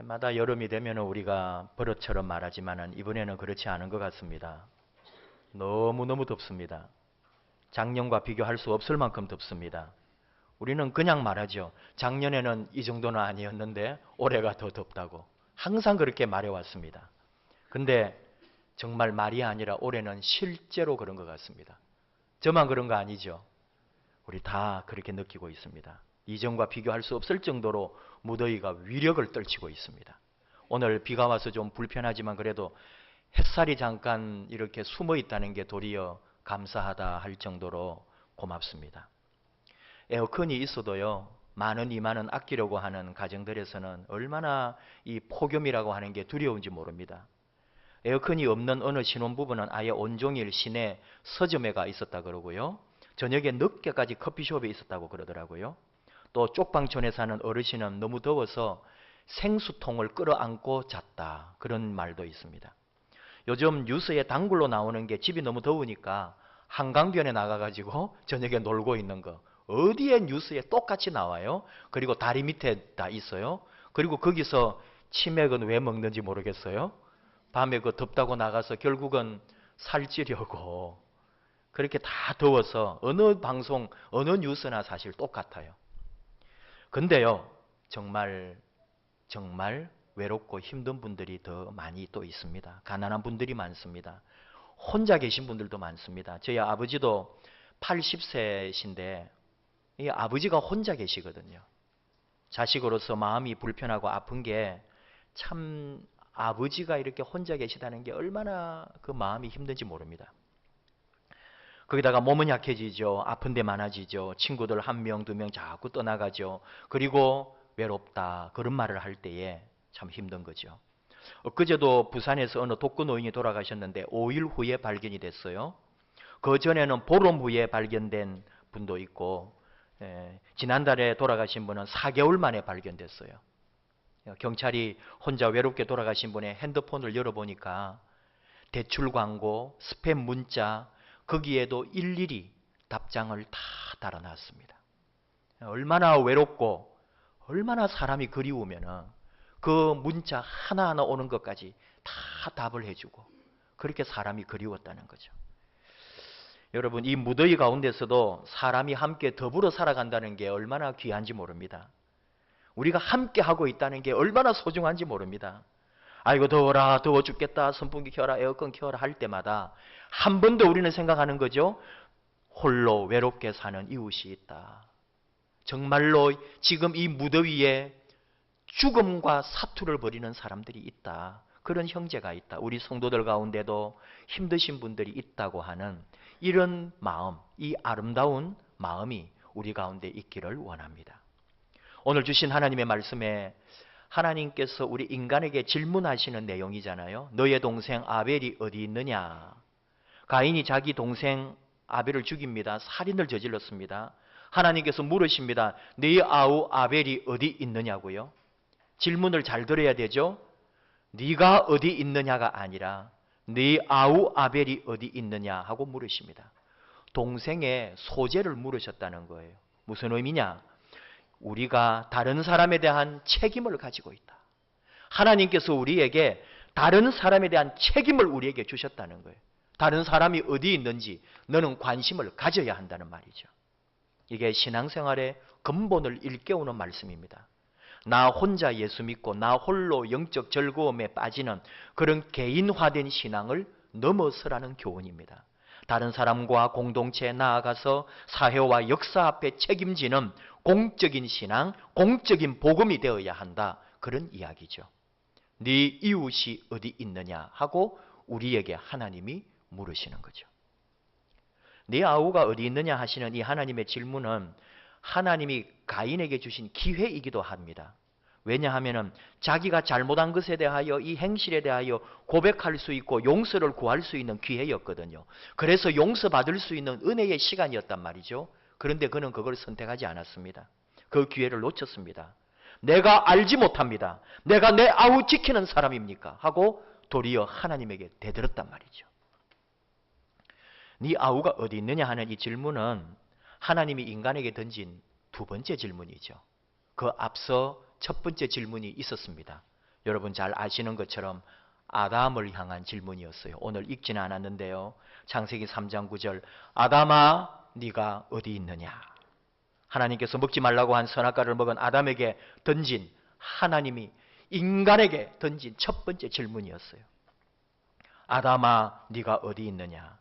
해마다 여름이 되면 우리가 버릇처럼 말하지만 이번에는 그렇지 않은 것 같습니다. 너무너무 덥습니다. 작년과 비교할 수 없을 만큼 덥습니다. 우리는 그냥 말하죠. 작년에는 이 정도는 아니었는데 올해가 더 덥다고. 항상 그렇게 말해왔습니다. 근데 정말 말이 아니라 올해는 실제로 그런 것 같습니다. 저만 그런 거 아니죠? 우리 다 그렇게 느끼고 있습니다. 이전과 비교할 수 없을 정도로 무더위가 위력을 떨치고 있습니다. 오늘 비가 와서 좀 불편하지만 그래도 햇살이 잠깐 이렇게 숨어 있다는 게 도리어 감사하다 할 정도로 고맙습니다. 에어컨이 있어도요, 많은 이만은 아끼려고 하는 가정들에서는 얼마나 이 폭염이라고 하는 게 두려운지 모릅니다. 에어컨이 없는 어느 신혼부부는 아예 온종일 시내 서점에가 있었다 그러고요. 저녁에 늦게까지 커피숍에 있었다고 그러더라고요. 또 쪽방촌에 사는 어르신은 너무 더워서 생수통을 끌어안고 잤다. 그런 말도 있습니다. 요즘 뉴스에 단글로 나오는 게 집이 너무 더우니까 한강변에 나가가지고 저녁에 놀고 있는 거. 어디에 뉴스에 똑같이 나와요. 그리고 다리 밑에 다 있어요. 그리고 거기서 치맥은 왜 먹는지 모르겠어요. 밤에 그 덥다고 나가서 결국은 살찌려고. 그렇게 다 더워서 어느 방송, 어느 뉴스나 사실 똑같아요. 근데요, 정말 외롭고 힘든 분들이 더 많이 또 있습니다. 가난한 분들이 많습니다. 혼자 계신 분들도 많습니다. 저희 아버지도 80세신데 이 아버지가 혼자 계시거든요. 자식으로서 마음이 불편하고 아픈 게 참 아버지가 이렇게 혼자 계시다는 게 얼마나 그 마음이 힘든지 모릅니다. 거기다가 몸은 약해지죠. 아픈 데 많아지죠. 친구들 한 명, 두 명 자꾸 떠나가죠. 그리고 외롭다. 그런 말을 할 때에 참 힘든 거죠. 엊그제도 부산에서 어느 독거 노인이 돌아가셨는데 5일 후에 발견이 됐어요. 그 전에는 보름 후에 발견된 분도 있고 지난달에 돌아가신 분은 4개월 만에 발견됐어요. 경찰이 혼자 외롭게 돌아가신 분의 핸드폰을 열어보니까 대출 광고, 스팸 문자 거기에도 일일이 답장을 다 달아놨습니다. 얼마나 외롭고 얼마나 사람이 그리우면 그 문자 하나하나 오는 것까지 다 답을 해주고 그렇게 사람이 그리웠다는 거죠. 여러분 이 무더위 가운데서도 사람이 함께 더불어 살아간다는 게 얼마나 귀한지 모릅니다. 우리가 함께 하고 있다는 게 얼마나 소중한지 모릅니다. 아이고 더워라 더워 죽겠다 선풍기 켜라 에어컨 켜라 할 때마다 한 번 더 우리는 생각하는 거죠. 홀로 외롭게 사는 이웃이 있다. 정말로 지금 이 무더위에 죽음과 사투를 벌이는 사람들이 있다. 그런 형제가 있다. 우리 성도들 가운데도 힘드신 분들이 있다고 하는 이런 마음, 이 아름다운 마음이 우리 가운데 있기를 원합니다. 오늘 주신 하나님의 말씀에 하나님께서 우리 인간에게 질문하시는 내용이잖아요. 너의 동생 아벨이 어디 있느냐? 가인이 자기 동생 아벨을 죽입니다. 살인을 저질렀습니다. 하나님께서 물으십니다. 너의 아우 아벨이 어디 있느냐고요? 질문을 잘 들어야 되죠. 네가 어디 있느냐가 아니라 네 아우 아벨이 어디 있느냐 하고 물으십니다. 동생의 소재를 물으셨다는 거예요. 무슨 의미냐? 우리가 다른 사람에 대한 책임을 가지고 있다. 하나님께서 우리에게 다른 사람에 대한 책임을 우리에게 주셨다는 거예요. 다른 사람이 어디 있는지 너는 관심을 가져야 한다는 말이죠. 이게 신앙생활의 근본을 일깨우는 말씀입니다. 나 혼자 예수 믿고 나 홀로 영적 즐거움에 빠지는 그런 개인화된 신앙을 넘어서라는 교훈입니다. 다른 사람과 공동체에 나아가서 사회와 역사 앞에 책임지는 공적인 신앙, 공적인 복음이 되어야 한다. 그런 이야기죠. 네 이웃이 어디 있느냐 하고 우리에게 하나님이 물으시는 거죠. 네 아우가 어디 있느냐 하시는 이 하나님의 질문은 하나님이 가인에게 주신 기회이기도 합니다. 왜냐하면 자기가 잘못한 것에 대하여 이 행실에 대하여 고백할 수 있고 용서를 구할 수 있는 기회였거든요. 그래서 용서받을 수 있는 은혜의 시간이었단 말이죠. 그런데 그는 그걸 선택하지 않았습니다. 그 기회를 놓쳤습니다. 내가 알지 못합니다. 내가 내 아우 지키는 사람입니까? 하고 도리어 하나님에게 대들었단 말이죠. 네 아우가 어디 있느냐 하는 이 질문은 하나님이 인간에게 던진 두 번째 질문이죠. 그 앞서 첫 번째 질문이 있었습니다. 여러분 잘 아시는 것처럼 아담을 향한 질문이었어요. 오늘 읽지는 않았는데요. 창세기 3장 9절 아담아 네가 어디 있느냐. 하나님께서 먹지 말라고 한 선악과를 먹은 아담에게 던진, 하나님이 인간에게 던진 첫 번째 질문이었어요. 아담아 네가 어디 있느냐.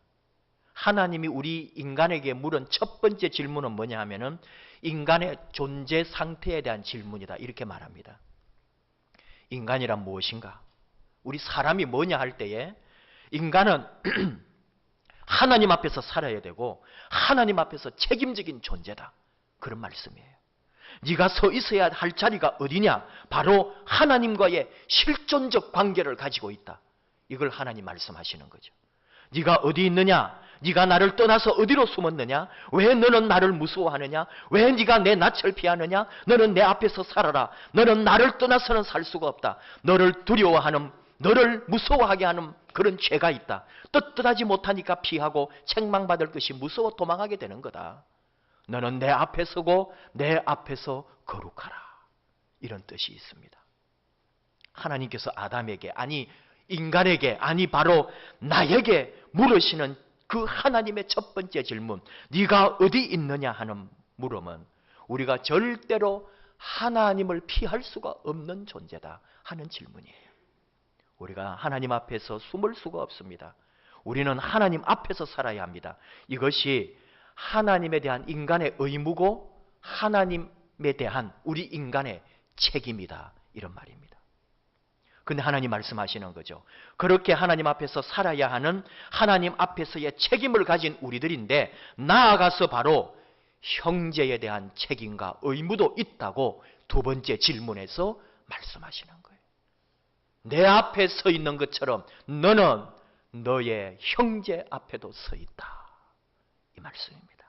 하나님이 우리 인간에게 물은 첫 번째 질문은 뭐냐 하면은 인간의 존재 상태에 대한 질문이다 이렇게 말합니다. 인간이란 무엇인가? 우리 사람이 뭐냐 할 때에 인간은 하나님 앞에서 살아야 되고 하나님 앞에서 책임적인 존재다. 그런 말씀이에요. 네가 서 있어야 할 자리가 어디냐? 바로 하나님과의 실존적 관계를 가지고 있다. 이걸 하나님 말씀하시는 거죠. 네가 어디 있느냐? 네가 나를 떠나서 어디로 숨었느냐? 왜 너는 나를 무서워하느냐? 왜 네가 내 낯을 피하느냐? 너는 내 앞에서 살아라. 너는 나를 떠나서는 살 수가 없다. 너를 두려워하는, 너를 무서워하게 하는 그런 죄가 있다. 떳떳하지 못하니까 피하고 책망받을 것이 무서워 도망하게 되는 거다. 너는 내 앞에 서고 내 앞에서 거룩하라. 이런 뜻이 있습니다. 하나님께서 아담에게, 아니 인간에게, 아니 바로 나에게 물으시는 그 하나님의 첫 번째 질문, 네가 어디 있느냐 하는 물음은 우리가 절대로 하나님을 피할 수가 없는 존재다 하는 질문이에요. 우리가 하나님 앞에서 숨을 수가 없습니다. 우리는 하나님 앞에서 살아야 합니다. 이것이 하나님에 대한 인간의 의무고 하나님에 대한 우리 인간의 책임이다. 이런 말입니다. 근데 하나님 말씀하시는 거죠. 그렇게 하나님 앞에서 살아야 하는 하나님 앞에서의 책임을 가진 우리들인데 나아가서 바로 형제에 대한 책임과 의무도 있다고 두 번째 질문에서 말씀하시는 거예요. 내 앞에 서 있는 것처럼 너는 너의 형제 앞에도 서 있다. 이 말씀입니다.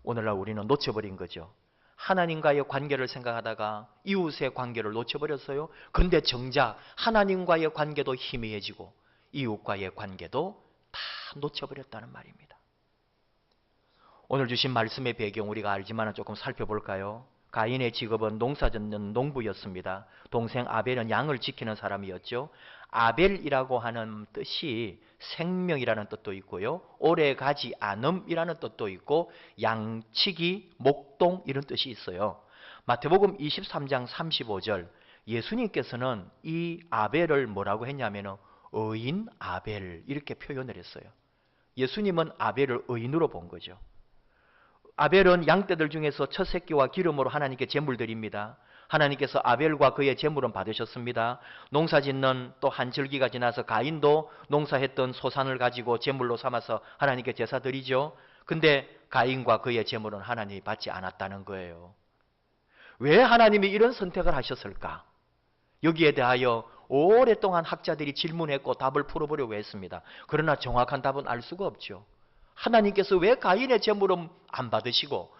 오늘날 우리는 놓쳐버린 거죠. 하나님과의 관계를 생각하다가 이웃의 관계를 놓쳐버렸어요. 그런데 정작 하나님과의 관계도 희미해지고 이웃과의 관계도 다 놓쳐버렸다는 말입니다. 오늘 주신 말씀의 배경 우리가 알지만 조금 살펴볼까요? 가인의 직업은 농사짓는 농부였습니다. 동생 아벨은 양을 지키는 사람이었죠. 아벨이라고 하는 뜻이 생명이라는 뜻도 있고요. 오래 가지 않음이라는 뜻도 있고 양치기, 목동 이런 뜻이 있어요. 마태복음 23장 35절 예수님께서는 이 아벨을 뭐라고 했냐면 의인 아벨 이렇게 표현을 했어요. 예수님은 아벨을 의인으로 본 거죠. 아벨은 양떼들 중에서 첫 새끼와 기름으로 하나님께 제물 드립니다. 하나님께서 아벨과 그의 제물은 받으셨습니다. 농사짓는 또 한 절기가 지나서 가인도 농사했던 소산을 가지고 제물로 삼아서 하나님께 제사 드리죠. 근데 가인과 그의 제물은 하나님이 받지 않았다는 거예요. 왜 하나님이 이런 선택을 하셨을까? 여기에 대하여 오랫동안 학자들이 질문했고 답을 풀어보려고 했습니다. 그러나 정확한 답은 알 수가 없죠. 하나님께서 왜 가인의 제물은 안 받으시고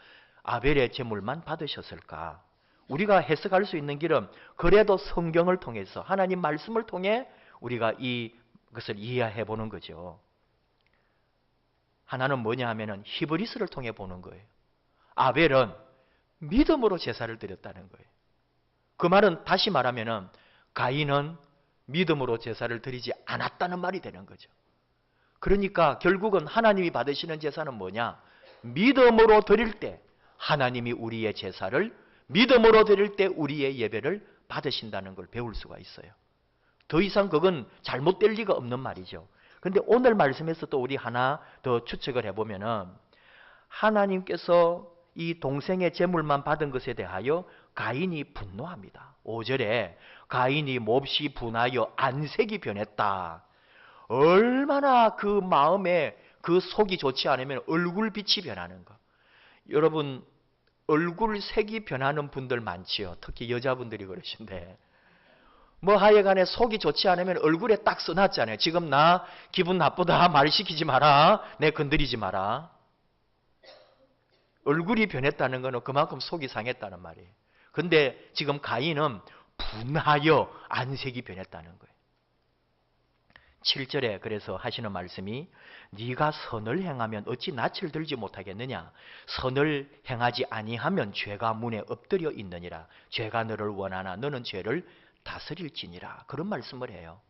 아벨의 제물만 받으셨을까? 우리가 해석할 수 있는 길은 그래도 성경을 통해서 하나님 말씀을 통해 우리가 이것을 이해해 보는 거죠. 하나는 뭐냐 하면은 히브리스를 통해 보는 거예요. 아벨은 믿음으로 제사를 드렸다는 거예요. 그 말은 다시 말하면은 가인은 믿음으로 제사를 드리지 않았다는 말이 되는 거죠. 그러니까 결국은 하나님이 받으시는 제사는 뭐냐? 믿음으로 드릴 때 하나님이 우리의 제사를 믿음으로 드릴 때 우리의 예배를 받으신다는 걸 배울 수가 있어요. 더 이상 그건 잘못될 리가 없는 말이죠. 그런데 오늘 말씀에서 또 우리 하나 더 추측을 해보면은 하나님께서 이 동생의 제물만 받은 것에 대하여 가인이 분노합니다. 5절에 가인이 몹시 분하여 안색이 변했다. 얼마나 그 마음에 그 속이 좋지 않으면 얼굴빛이 변하는 거. 여러분 얼굴 색이 변하는 분들 많지요. 특히 여자분들이 그러신데 뭐 하여간에 속이 좋지 않으면 얼굴에 딱 써놨잖아요. 지금 나 기분 나쁘다. 말 시키지 마라. 내 건드리지 마라. 얼굴이 변했다는 것은 그만큼 속이 상했다는 말이에요. 근데 지금 가인은 분하여 안색이 변했다는 거예요. 7절에 그래서 하시는 말씀이 네가 선을 행하면 어찌 낯을 들지 못하겠느냐. 선을 행하지 아니하면 죄가 문에 엎드려 있느니라. 죄가 너를 원하나 너는 죄를 다스릴지니라. 그런 말씀을 해요.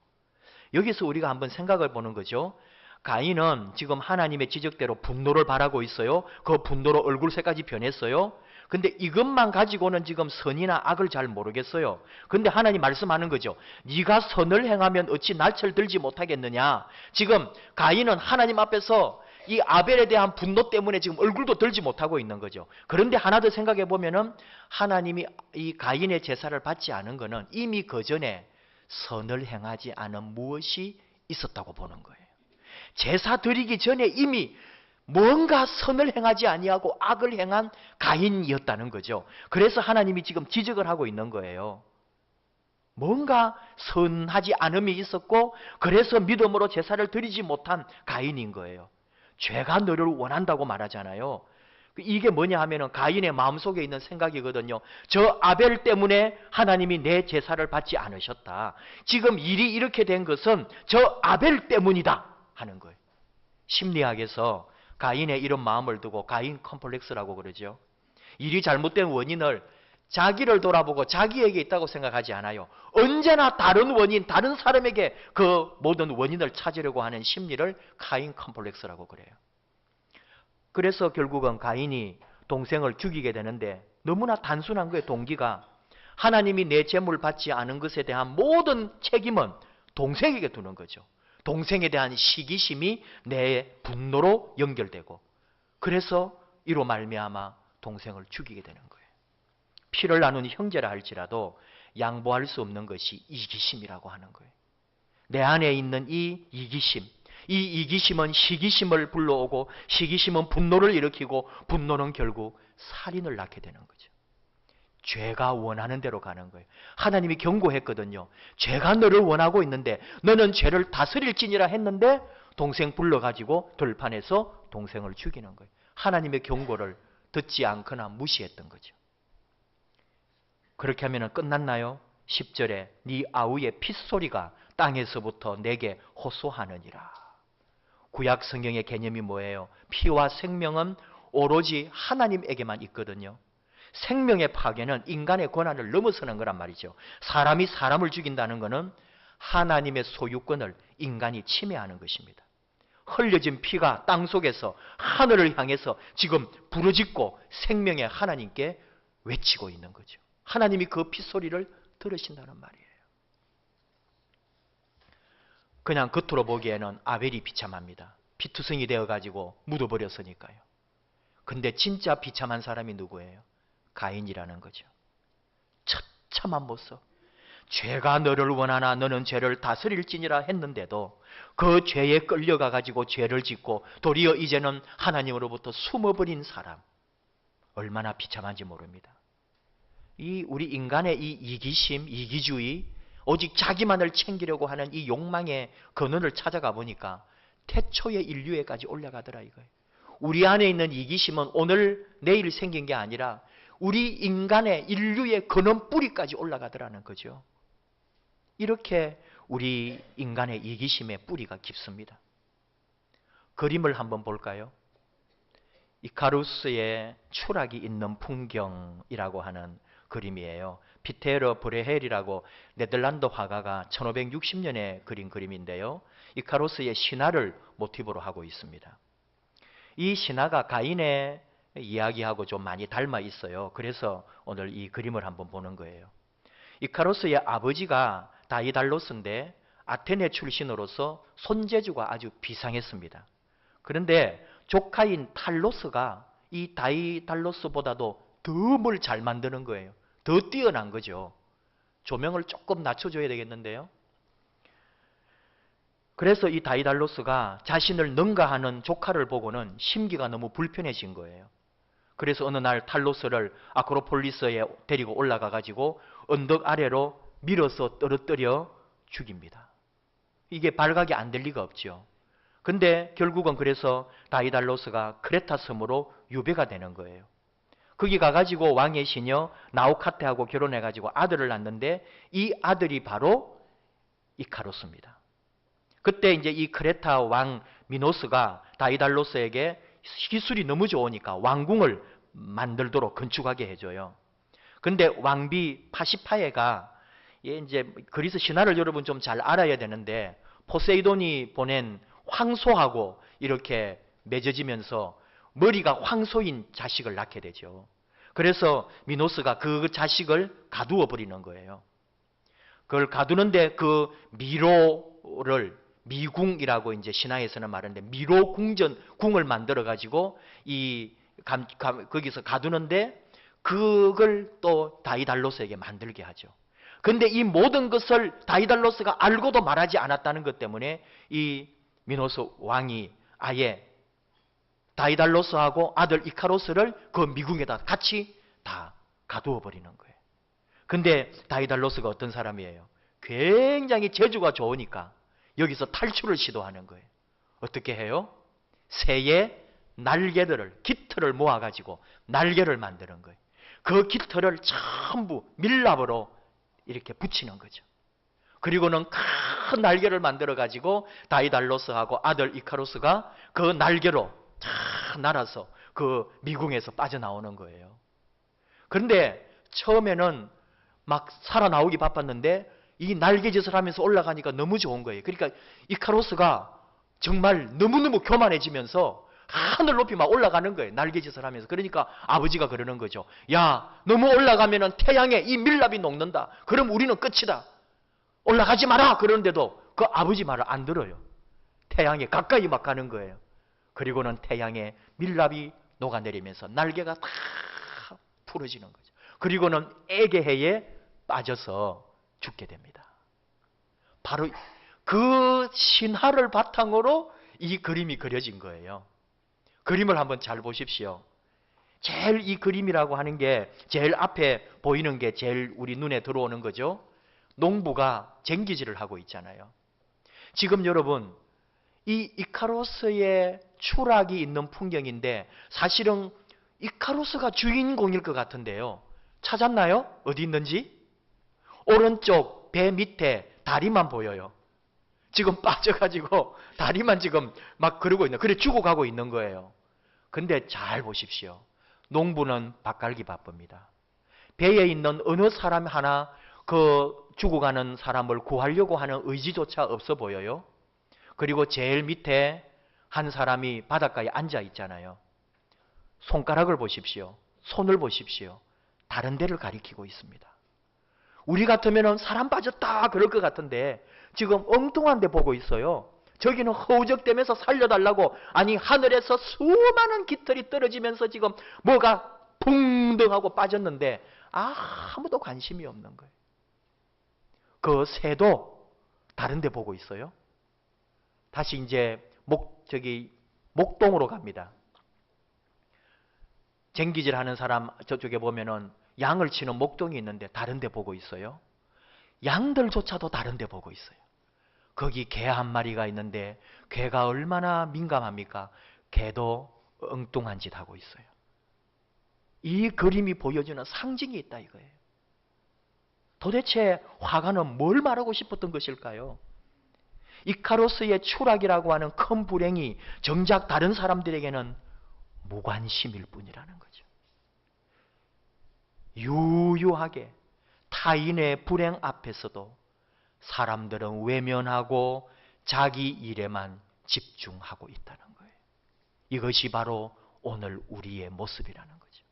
여기서 우리가 한번 생각을 보는 거죠. 가인은 지금 하나님의 지적대로 분노를 바라고 있어요. 그 분노로 얼굴색까지 변했어요. 근데 이것만 가지고는 지금 선이나 악을 잘 모르겠어요. 근데 하나님 말씀하는 거죠. 네가 선을 행하면 어찌 낯을 들지 못하겠느냐. 지금 가인은 하나님 앞에서 이 아벨에 대한 분노 때문에 지금 얼굴도 들지 못하고 있는 거죠. 그런데 하나 더 생각해 보면은 하나님이 이 가인의 제사를 받지 않은 거는 이미 그 전에 선을 행하지 않은 무엇이 있었다고 보는 거예요. 제사 드리기 전에 이미 뭔가 선을 행하지 아니하고 악을 행한 가인이었다는 거죠. 그래서 하나님이 지금 지적을 하고 있는 거예요. 뭔가 선하지 않음이 있었고 그래서 믿음으로 제사를 드리지 못한 가인인 거예요. 죄가 너를 원한다고 말하잖아요. 이게 뭐냐 하면은 가인의 마음속에 있는 생각이거든요. 저 아벨 때문에 하나님이 내 제사를 받지 않으셨다. 지금 일이 이렇게 된 것은 저 아벨 때문이다 하는 거예요. 심리학에서 가인의 이런 마음을 두고 가인 컴플렉스라고 그러죠. 일이 잘못된 원인을 자기를 돌아보고 자기에게 있다고 생각하지 않아요. 언제나 다른 원인, 다른 사람에게 그 모든 원인을 찾으려고 하는 심리를 가인 컴플렉스라고 그래요. 그래서 결국은 가인이 동생을 죽이게 되는데 너무나 단순한 거예요. 동기가 하나님이 내 재물 받지 않은 것에 대한 모든 책임은 동생에게 두는 거죠. 동생에 대한 시기심이 내 분노로 연결되고 그래서 이로 말미암아 동생을 죽이게 되는 거예요. 피를 나눈 형제라 할지라도 양보할 수 없는 것이 이기심이라고 하는 거예요. 내 안에 있는 이 이기심, 이 이기심은 시기심을 불러오고 시기심은 분노를 일으키고 분노는 결국 살인을 낳게 되는 거죠. 죄가 원하는 대로 가는 거예요. 하나님이 경고했거든요. 죄가 너를 원하고 있는데 너는 죄를 다스릴지니라 했는데 동생 불러가지고 들판에서 동생을 죽이는 거예요. 하나님의 경고를 듣지 않거나 무시했던 거죠. 그렇게 하면 끝났나요? 10절에 네 아우의 핏소리가 땅에서부터 내게 호소하느니라. 구약 성경의 개념이 뭐예요? 피와 생명은 오로지 하나님에게만 있거든요. 생명의 파괴는 인간의 권한을 넘어서는 거란 말이죠. 사람이 사람을 죽인다는 것은 하나님의 소유권을 인간이 침해하는 것입니다. 흘려진 피가 땅속에서 하늘을 향해서 지금 부르짖고 생명의 하나님께 외치고 있는 거죠. 하나님이 그 핏소리를 들으신다는 말이에요. 그냥 겉으로 보기에는 아벨이 비참합니다. 피투성이 되어가지고 묻어버렸으니까요. 근데 진짜 비참한 사람이 누구예요? 가인이라는 거죠. 처참한 모습. 죄가 너를 원하나 너는 죄를 다스릴지니라 했는데도 그 죄에 끌려가가지고 죄를 짓고 도리어 이제는 하나님으로부터 숨어버린 사람. 얼마나 비참한지 모릅니다. 우리 인간의 이 이기심, 이기주의, 오직 자기만을 챙기려고 하는 이 욕망의 근원을 찾아가 보니까 태초의 인류에까지 올라가더라 이거예요. 우리 안에 있는 이기심은 오늘 내일 생긴 게 아니라 우리 인간의 인류의 근원 뿌리까지 올라가더라는 거죠. 이렇게 우리 인간의 이기심의 뿌리가 깊습니다. 그림을 한번 볼까요? 이카루스의 추락이 있는 풍경이라고 하는 그림이에요. 피테르 브레헬이라고 네덜란드 화가가 1560년에 그린 그림인데요. 이카루스의 신화를 모티브로 하고 있습니다. 이 신화가 가인의 이야기하고 좀 많이 닮아 있어요. 그래서 오늘 이 그림을 한번 보는 거예요. 이카루스의 아버지가 다이달로스인데 아테네 출신으로서 손재주가 아주 비상했습니다. 그런데 조카인 탈로스가 이 다이달로스보다도 더 뭘 잘 만드는 거예요. 더 뛰어난 거죠. 조명을 조금 낮춰줘야 되겠는데요. 그래서 이 다이달로스가 자신을 능가하는 조카를 보고는 심기가 너무 불편해진 거예요. 그래서 어느 날 탈로스를 아크로폴리스에 데리고 올라가 가지고 언덕 아래로 밀어서 떨어뜨려 죽입니다. 이게 발각이 안 될 리가 없죠. 근데 결국은 그래서 다이달로스가 크레타 섬으로 유배가 되는 거예요. 거기 가가지고 왕의 시녀 나우카테하고 결혼해가지고 아들을 낳는데 이 아들이 바로 이카루스입니다. 그때 이제 이 크레타 왕 미노스가 다이달로스에게 기술이 너무 좋으니까 왕궁을 만들도록 건축하게 해줘요. 근데 왕비 파시파에가 이제 그리스 신화를 여러분 좀 잘 알아야 되는데 포세이돈이 보낸 황소하고 이렇게 맺어지면서 머리가 황소인 자식을 낳게 되죠. 그래서 미노스가 그 자식을 가두어 버리는 거예요. 그걸 가두는데 그 미로를 미궁이라고 이제 신화에서는 말하는데 미로 궁을 만들어 가지고 거기서 가두는데 그걸 또 다이달로스에게 만들게 하죠. 근데 이 모든 것을 다이달로스가 알고도 말하지 않았다는 것 때문에 이 미노스 왕이 아예 다이달로스하고 아들 이카로스를 그 미궁에다 같이 다 가두어 버리는 거예요. 근데 다이달로스가 어떤 사람이에요? 굉장히 재주가 좋으니까 여기서 탈출을 시도하는 거예요. 어떻게 해요? 새의 날개들을, 깃털을 모아가지고 날개를 만드는 거예요. 그 깃털을 전부 밀랍으로 이렇게 붙이는 거죠. 그리고는 큰 날개를 만들어가지고 다이달로스하고 아들 이카로스가 그 날개로 쫙 날아서 그 미궁에서 빠져나오는 거예요. 그런데 처음에는 막 살아나오기 바빴는데 이 날개짓을 하면서 올라가니까 너무 좋은 거예요. 그러니까 이카로스가 정말 너무너무 교만해지면서 하늘 높이 막 올라가는 거예요. 날개짓을 하면서. 그러니까 아버지가 그러는 거죠. 야, 너무 올라가면은 태양에 이 밀랍이 녹는다. 그럼 우리는 끝이다. 올라가지 마라. 그러는데도 그 아버지 말을 안 들어요. 태양에 가까이 막 가는 거예요. 그리고는 태양에 밀랍이 녹아내리면서 날개가 다 풀어지는 거죠. 그리고는 에게해에 빠져서 죽게 됩니다. 바로 그 신화를 바탕으로 이 그림이 그려진 거예요. 그림을 한번 잘 보십시오. 제일 이 그림이라고 하는 게 제일 앞에 보이는 게 제일 우리 눈에 들어오는 거죠. 농부가 쟁기질을 하고 있잖아요. 지금 여러분 이 이카로스의 추락이 있는 풍경인데 사실은 이카로스가 주인공일 것 같은데요. 찾았나요? 어디 있는지? 오른쪽 배 밑에 다리만 보여요. 지금 빠져가지고 다리만 지금 막 그러고 있는, 그래 죽어가고 있는 거예요. 근데 잘 보십시오. 농부는 밭갈기 바쁩니다. 배에 있는 어느 사람 하나 그 죽어가는 사람을 구하려고 하는 의지조차 없어 보여요. 그리고 제일 밑에 한 사람이 바닷가에 앉아 있잖아요. 손가락을 보십시오. 손을 보십시오. 다른 데를 가리키고 있습니다. 우리 같으면 사람 빠졌다 그럴 것 같은데 지금 엉뚱한 데 보고 있어요. 저기는 허우적대면서 살려달라고, 아니 하늘에서 수많은 깃털이 떨어지면서 지금 뭐가 붕덩하고 빠졌는데 아무도 관심이 없는 거예요. 그 새도 다른 데 보고 있어요. 다시 이제 목동으로 갑니다. 쟁기질 하는 사람 저쪽에 보면은 양을 치는 목동이 있는데 다른 데 보고 있어요. 양들조차도 다른 데 보고 있어요. 거기 개 한 마리가 있는데 개가 얼마나 민감합니까? 개도 엉뚱한 짓 하고 있어요. 이 그림이 보여주는 상징이 있다 이거예요. 도대체 화가는 뭘 말하고 싶었던 것일까요? 이카로스의 추락이라고 하는 큰 불행이 정작 다른 사람들에게는 무관심일 뿐이라는 거죠. 유유하게 타인의 불행 앞에서도 사람들은 외면하고 자기 일에만 집중하고 있다는 거예요. 이것이 바로 오늘 우리의 모습이라는 거죠.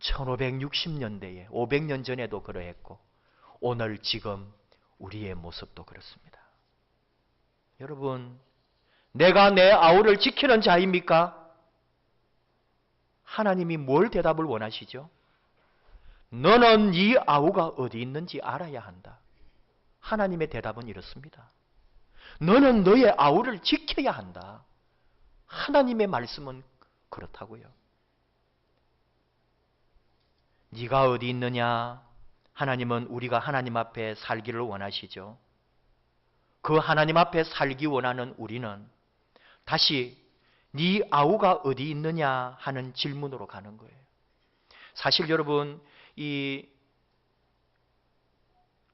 1560년대에 500년 전에도 그러했고 오늘 지금 우리의 모습도 그렇습니다. 여러분, 내가 내 아우를 지키는 자입니까? 하나님이 뭘 대답을 원하시죠? 너는 이 아우가 어디 있는지 알아야 한다. 하나님의 대답은 이렇습니다. 너는 너의 아우를 지켜야 한다. 하나님의 말씀은 그렇다고요. 네가 어디 있느냐? 하나님은 우리가 하나님 앞에 살기를 원하시죠. 그 하나님 앞에 살기 원하는 우리는 다시 네 아우가 어디 있느냐 하는 질문으로 가는 거예요. 사실 여러분, 이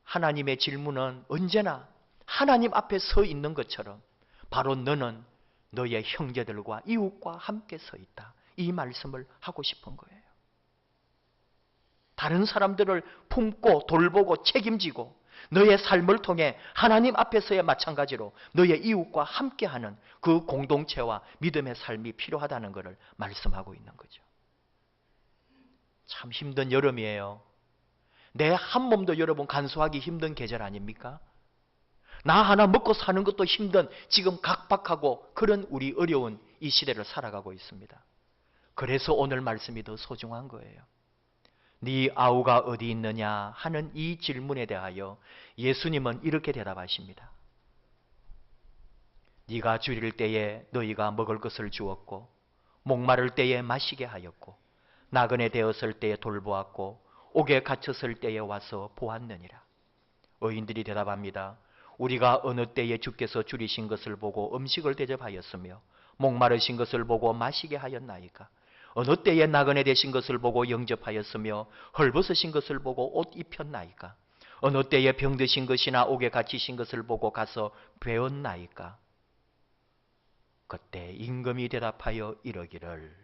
하나님의 질문은 언제나 하나님 앞에 서 있는 것처럼 바로 너는 너의 형제들과 이웃과 함께 서 있다. 이 말씀을 하고 싶은 거예요. 다른 사람들을 품고 돌보고 책임지고 너의 삶을 통해 하나님 앞에서의 마찬가지로 너의 이웃과 함께하는 그 공동체와 믿음의 삶이 필요하다는 것을 말씀하고 있는 거죠. 참 힘든 여름이에요. 내 한 몸도 여러분 간수하기 힘든 계절 아닙니까? 나 하나 먹고 사는 것도 힘든 지금 각박하고 그런 우리 어려운 이 시대를 살아가고 있습니다. 그래서 오늘 말씀이 더 소중한 거예요. 네 아우가 어디 있느냐 하는 이 질문에 대하여 예수님은 이렇게 대답하십니다. 네가 줄일 때에 너희가 먹을 것을 주었고 목마를 때에 마시게 하였고 나그네 되었을 때에 돌보았고 옥에 갇혔을 때에 와서 보았느니라. 의인들이 대답합니다. 우리가 어느 때에 주께서 줄이신 것을 보고 음식을 대접하였으며 목마르신 것을 보고 마시게 하였나이까? 어느 때에 나그네 되신 것을 보고 영접하였으며 헐벗으신 것을 보고 옷 입혔나이까? 어느 때에 병드신 것이나 옥에 갇히신 것을 보고 가서 배웠나이까? 그때 임금이 대답하여 이러기를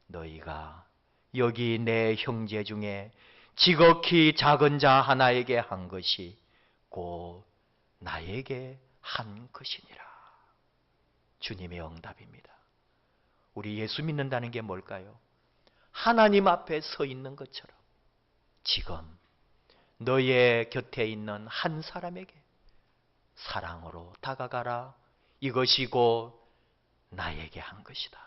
너희가 여기 내 형제 중에 지극히 작은 자 하나에게 한 것이 곧 나에게 한 것이니라. 주님의 응답입니다. 우리 예수 믿는다는 게 뭘까요? 하나님 앞에 서 있는 것처럼 지금 너의 곁에 있는 한 사람에게 사랑으로 다가가라. 이것이 곧 나에게 한 것이다.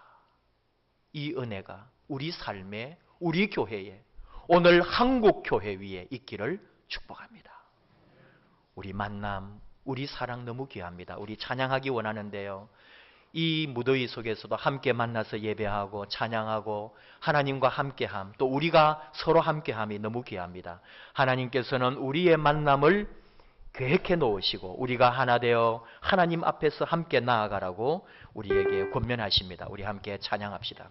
이 은혜가 우리 삶에, 우리 교회에, 오늘 한국 교회 위에 있기를 축복합니다. 우리 만남, 우리 사랑 너무 귀합니다. 우리 찬양하기 원하는데요. 이 무더위 속에서도 함께 만나서 예배하고 찬양하고 하나님과 함께함, 또 우리가 서로 함께함이 너무 귀합니다. 하나님께서는 우리의 만남을 계획해 놓으시고 우리가 하나 되어 하나님 앞에서 함께 나아가라고 우리에게 권면하십니다. 우리 함께 찬양합시다.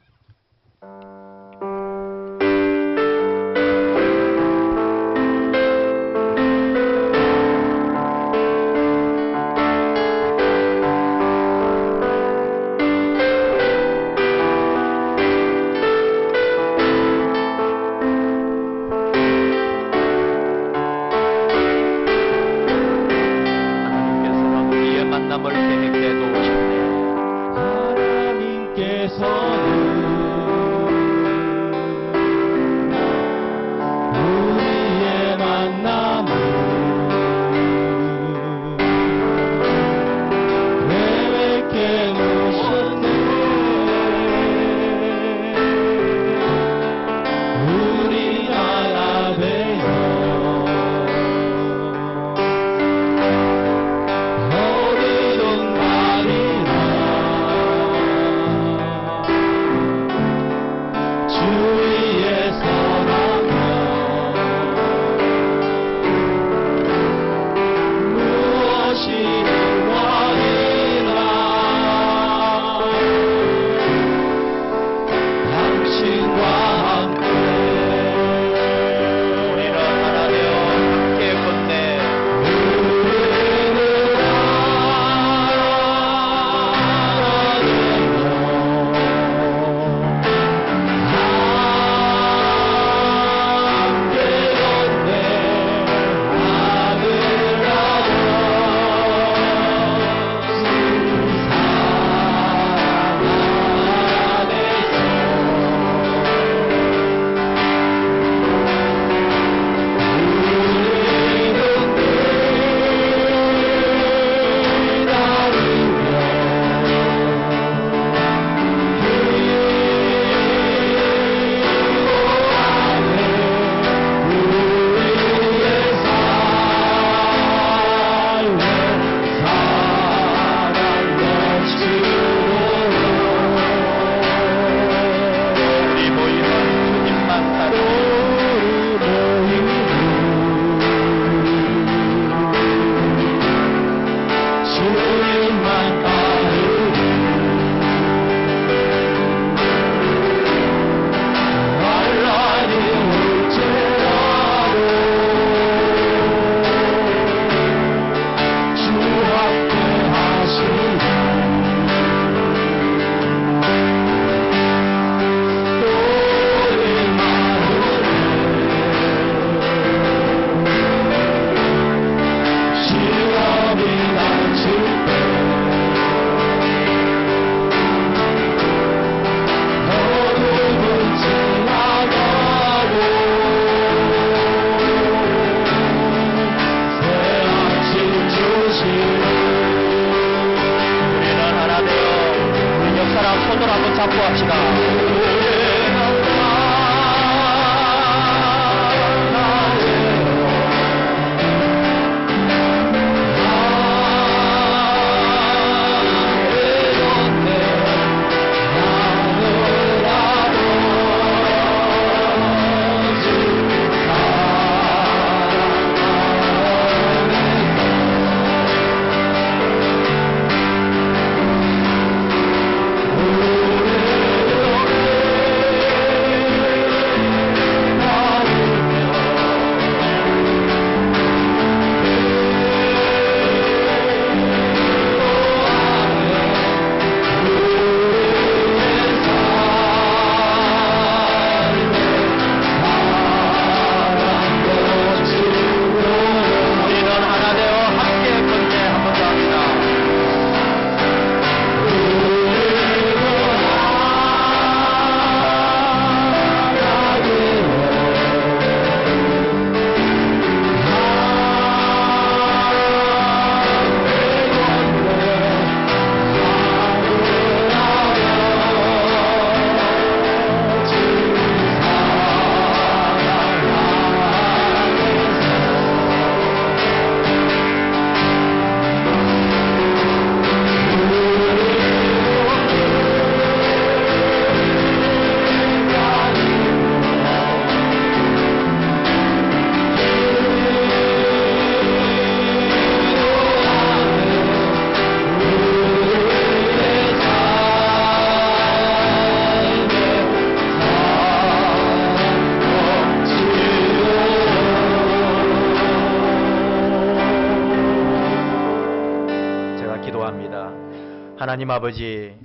하나님 아버지,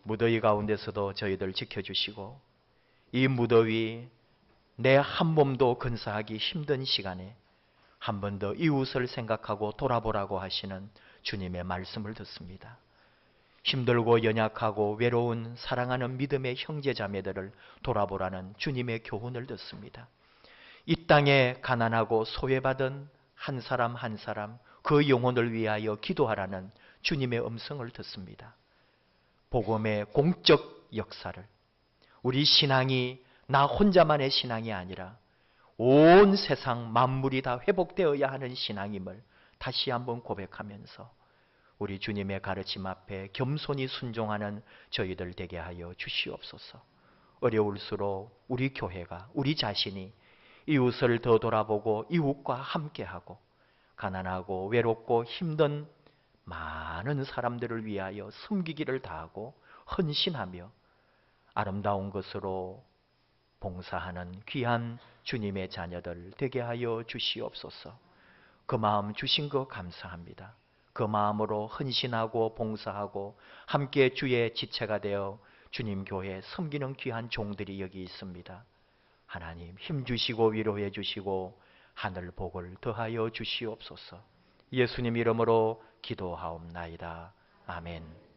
무더위 가운데서도 저희들 지켜주시고 이 무더위 내 한 몸도 건사하기 힘든 시간에 한 번 더 이웃을 생각하고 돌아보라고 하시는 주님의 말씀을 듣습니다. 힘들고 연약하고 외로운 사랑하는 믿음의 형제자매들을 돌아보라는 주님의 교훈을 듣습니다. 이 땅에 가난하고 소외받은 한 사람 한 사람 그 영혼을 위하여 기도하라는 주님의 음성을 듣습니다. 복음의 공적 역사를, 우리 신앙이 나 혼자만의 신앙이 아니라 온 세상 만물이 다 회복되어야 하는 신앙임을 다시 한번 고백하면서 우리 주님의 가르침 앞에 겸손히 순종하는 저희들 되게 하여 주시옵소서. 어려울수록 우리 교회가, 우리 자신이 이웃을 더 돌아보고 이웃과 함께하고 가난하고 외롭고 힘든 많은 사람들을 위하여 섬기기를 다하고 헌신하며 아름다운 것으로 봉사하는 귀한 주님의 자녀들 되게 하여 주시옵소서. 그 마음 주신 거 감사합니다. 그 마음으로 헌신하고 봉사하고 함께 주의 지체가 되어 주님 교회 섬기는 귀한 종들이 여기 있습니다. 하나님 힘주시고 위로해 주시고 하늘 복을 더하여 주시옵소서. 예수님 이름으로 기도하옵나이다. 아멘.